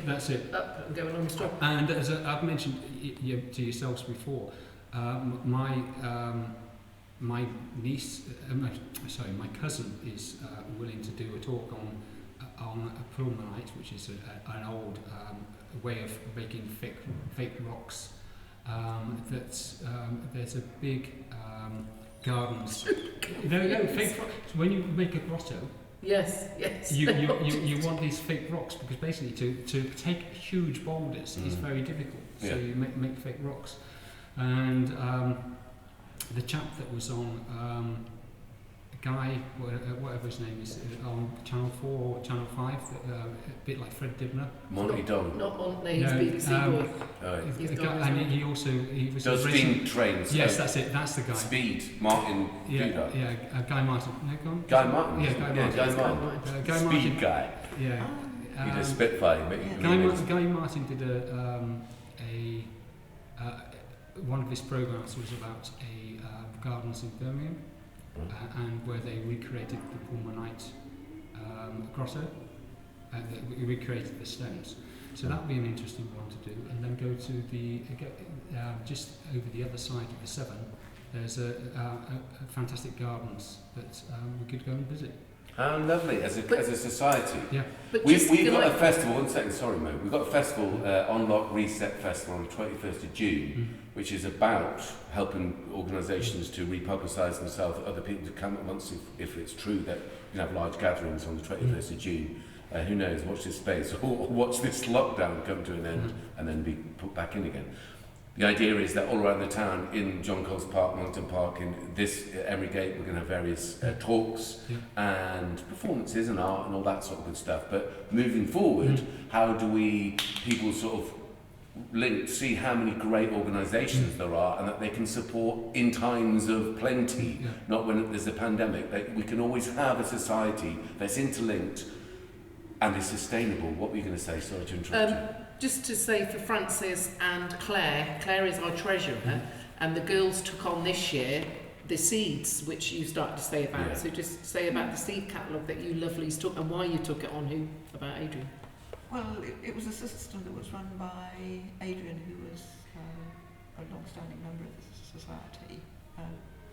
S3: up and going on strong.
S4: And as I've mentioned to yourselves before, my my cousin is willing to do a talk on a pulmonite, which is an old way of making fake rocks. There's a big gardens. Fake rocks. When you make a grotto,
S3: yes,
S4: you want these fake rocks because basically to take huge boulders is very difficult. So you make fake rocks, and the chap that was on. Guy, whatever his name is, on Channel 4 or Channel 5, a bit like Fred Dibner.
S1: Monty Don.
S3: Not Monty, he's BBC boy.
S4: And he was...
S1: Does steam trains.
S4: Yes, that's it, that's the guy.
S1: Speed, Martin Buda.
S4: Guy Martin. No, go on.
S1: Guy Martin.
S4: Yeah, Guy Martin.
S1: Speed guy.
S4: Yeah.
S1: He did a Spitfire.
S4: Guy Martin did one of his programs was about a gardens in Birmingham, and where they recreated the Pulmonite grotto, they recreated the stones. So that would be an interesting one to do. And then go to the just over the other side of the Severn. There's a fantastic gardens that we could go and visit.
S1: How lovely, as a society.
S4: Yeah.
S1: We've got a festival, one second, sorry Mo, we've got a festival, Unlock Reset Festival on the 21st of June, which is about helping organisations to republicise themselves, other people to come at once if it's true that you can have large gatherings on the 21st of June. Who knows, watch this space, or watch this lockdown come to an end and then be put back in again. The idea is that all around the town, in John Coles Park, Monkton Park, in this Emery Gate, we're going to have various talks and performances and art and all that sort of good stuff. But moving forward, how do people sort of see how many great organisations there are and that they can support in times of plenty, not when there's a pandemic. That we can always have a society that's interlinked and is sustainable. What were you going to say? Sorry to interrupt you.
S3: Just to say for Francis and Claire is our treasurer, and the girls took on this year the seeds, which you started to say about.
S1: Yeah.
S3: So just say about the seed catalogue that you lovelies took and why you took it on. About Adrian?
S2: Well, it was a system that was run by Adrian, who was a long-standing member of the society,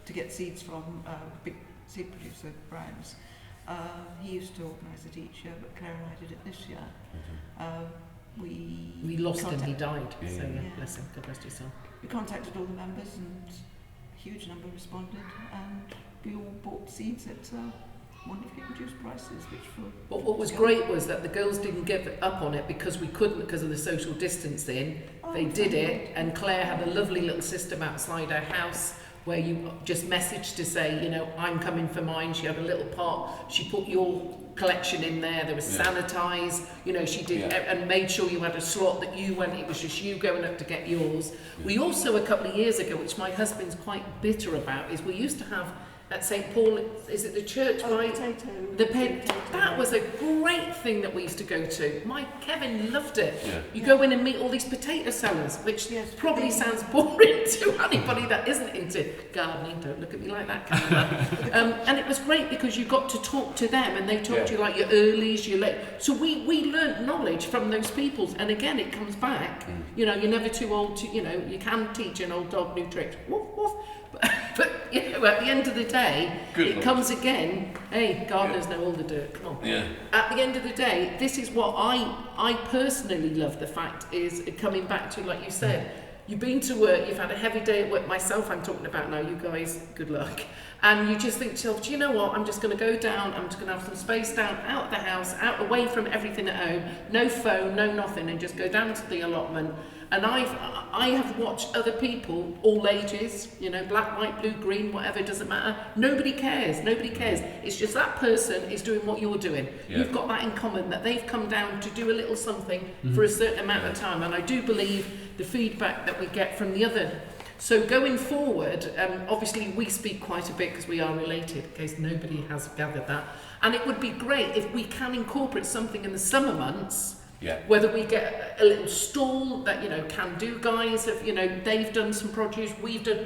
S2: to get seeds from big seed producer Browns. He used to organise it each year, but Claire and I did it this year. We
S3: lost him, he died.
S1: Yeah,
S3: so
S1: yeah.
S3: bless him, God rest his soul.
S2: We contacted all the members and a huge number responded, and we all bought seeds at wonderfully reduced prices.
S3: But what was great was that the girls didn't give up on it because we couldn't, because of the social distancing. They did it, and Claire had a lovely little system outside her house where you just messaged to say, I'm coming for mine. She had a little pot. She put your collection in there. There was sanitise. She did and made sure you had a slot that you went. It was just you going up to get yours. We also, a couple of years ago, which my husband's quite bitter about, is we used to have at St. Paul, is it the church, right? That was a great thing that we used to go to. Kevin loved it. Yeah. You go in and meet all these potato sellers, which probably sounds boring to anybody that isn't into gardening. Don't look at me like that, Kevin. And it was great because you got to talk to them, and they talked to you like your earlies, your late. So we learnt knowledge from those people, and again, it comes back. You're never too old to, you can teach an old dog new tricks. Woof, woof. But at the end of the day, comes again. Hey, gardeners know all the dirt. Come on.
S1: Yeah.
S3: At the end of the day, this is what I personally love. The fact is coming back to, like you said, you've been to work, you've had a heavy day at work. Myself, I'm talking about now. You guys, good luck. And you just think to yourself, do you know what? I'm just going to go down. I'm just going to have some space down, out of the house, out away from everything at home. No phone, no nothing, and just go down to the allotment. And I have watched other people, all ages, black, white, blue, green, whatever, it doesn't matter. Nobody cares. It's just that person is doing what you're doing. Yeah. You've got that in common, that they've come down to do a little something for a certain amount of time. And I do believe the feedback that we get from the other. So going forward, obviously we speak quite a bit because we are related, in case nobody has gathered that. And it would be great if we can incorporate something in the summer months.
S1: Yeah.
S3: Whether we get a little stall that can do guys have they've done some produce, we've done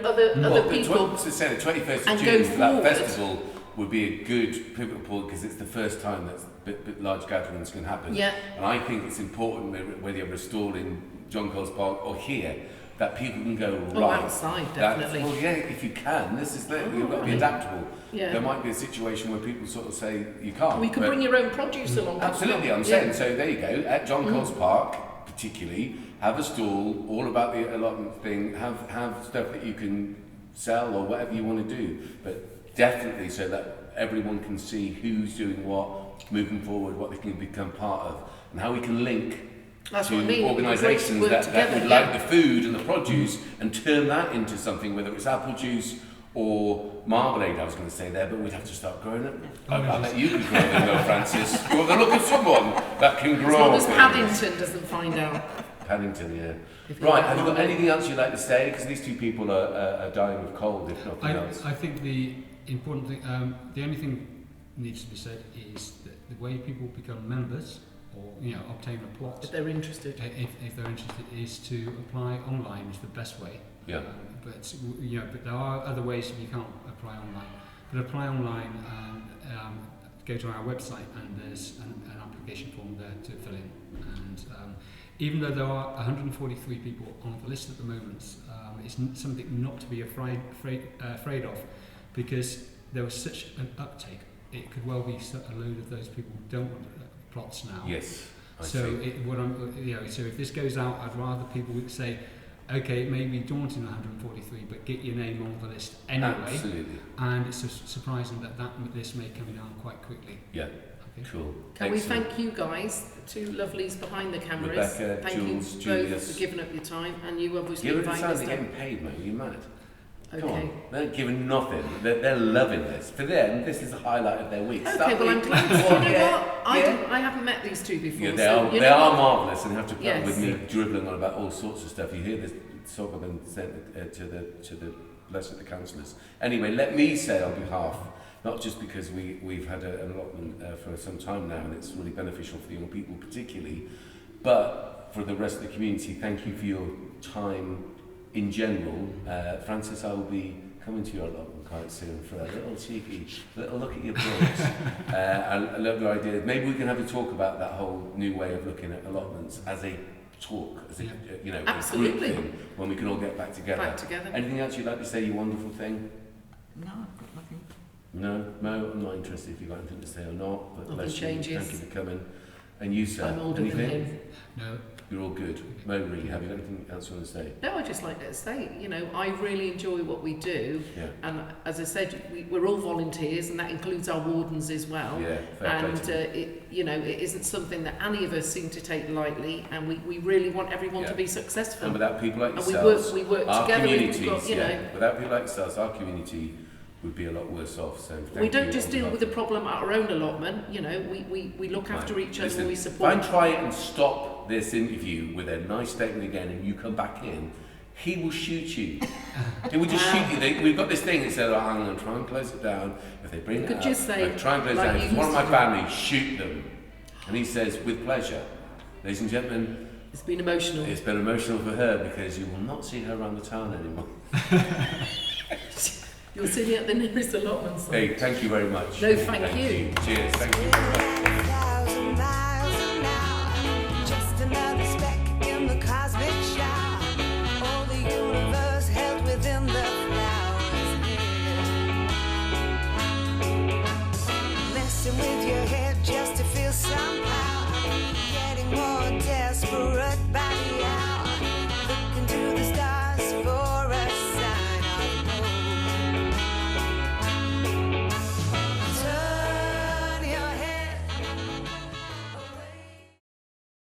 S3: other people.
S1: To say the 21st of June for that festival would be a good pivotal point because it's the first time that large gatherings can happen.
S3: Yeah.
S1: And I think it's important whether you're a stall in John Coles Park or here, that people can go
S3: outside, definitely.
S1: If you can. You've got to be adaptable. Yeah. There might be a situation where people sort of say you can't.
S3: We could bring your own produce along.
S1: Absolutely, I'm saying. So there you go. At John Coles Park, particularly, have a stall all about the allotment thing. Have stuff that you can sell or whatever you want to do. But definitely so that everyone can see who's doing what, moving forward, what they can become part of, and how we can link.
S3: That's
S1: to
S3: what I mean.
S1: organisations that would like the food and the produce and turn that into something, whether it's apple juice or marmalade, I was going to say there, but we'd have to start growing it. I bet you could grow them though, Francis. You want to look at someone that can grow.
S3: As long as Paddington doesn't find out.
S1: Paddington, yeah. Right, have you got anything else you'd like to say? Because these two people are dying of cold, if nothing else.
S4: I think the important thing, the only thing that needs to be said is that the way people become members or obtain a plot.
S3: If they're interested.
S4: If they're interested, is to apply online is the best way.
S1: Yeah.
S4: But there are other ways if you can't apply online. But apply online. Go to our website and there's an application form there to fill in. And even though there are 143 people on the list at the moment, it's something not to be afraid of, because there was such an uptake. It could well be a load of those people who don't want plots now.
S1: Yes.
S4: So if this goes out, I'd rather people would say, okay, it may be daunting 143, but get your name on the list anyway.
S1: Absolutely.
S4: And it's surprising that list may come down quite quickly.
S1: Yeah.
S4: Okay.
S1: Cool.
S3: Can
S1: Excellent.
S3: we thank you guys, the two lovelies behind the cameras.
S1: Rebecca,
S3: thank
S1: Jules,
S3: you
S1: Julius.
S3: both for giving up your time, and you obviously
S1: Give it a
S3: inviting
S1: sound,
S3: us
S1: they're
S3: down.
S1: getting paid, mate. Are you mad? Come
S3: Okay.
S1: on. They're giving nothing. They're loving this. For them, this is the highlight of their week.
S3: Okay, well I'm glad. You know what? I haven't met these two before.
S1: Yeah,
S3: so
S1: they are marvellous, and have to put up
S3: Yes.
S1: with me dribbling on about all sorts of stuff. You hear this sort of been sent to the rest of the councillors. Anyway, let me say on behalf, not just because we've had an allotment for some time now, and it's really beneficial for the young people particularly, but for the rest of the community, thank you for your time in general. Francis, I will be coming to your allotment quite soon for a little cheeky little look at your books. I love the idea. Maybe we can have a talk about that whole new way of looking at allotments as a talk, as a a
S3: Absolutely.
S1: group thing, when we can all get back together. Anything else you'd like to say, you wonderful thing?
S2: No, I've got nothing.
S1: No, Mo, I'm not interested if you've got anything to say or not, but
S3: Nothing
S1: bless you.
S3: changes.
S1: Thank you for coming. And you, sir,
S3: I'm older
S1: anything?
S3: than him.
S4: No.
S1: You're all good. Mo, really, have you got anything else you want to say?
S3: No, I just like to say, I really enjoy what we do,
S1: Yeah.
S3: and as I said, we're all volunteers, and that includes our wardens as well.
S1: Yeah, fair play
S3: And
S1: to you.
S3: it isn't something that any of us seem to take lightly, and we really want everyone to be successful.
S1: And without people like
S3: And
S1: yourselves,
S3: we work
S1: our
S3: together.
S1: communities, without people like yourselves, our community would be a lot worse off. So
S3: We don't
S1: you
S3: just
S1: on
S3: deal
S1: behalf
S3: with the
S1: of-
S3: problem at our own allotment. We look after each other,
S1: Listen,
S3: and we
S1: if
S3: support.
S1: I try and stop this interview with a nice statement again, and you come back in, he will shoot you. He will just shoot you. We've got this thing that says, I'm going to try and close it down. If they bring
S3: You
S1: it
S3: could
S1: up,
S3: just say,
S1: I'll try and close
S3: like
S1: it down.
S3: you
S1: If it's one of
S3: used
S1: my
S3: to do.
S1: family, shoot them. And he says, with pleasure. Ladies and gentlemen,
S3: It's been emotional.
S1: it's been emotional for her because you will not see her around the town anymore.
S3: You're sitting at the nearest allotment site.
S1: Hey, thank you very much.
S3: No, thank you.
S1: Cheers. Thank you very much.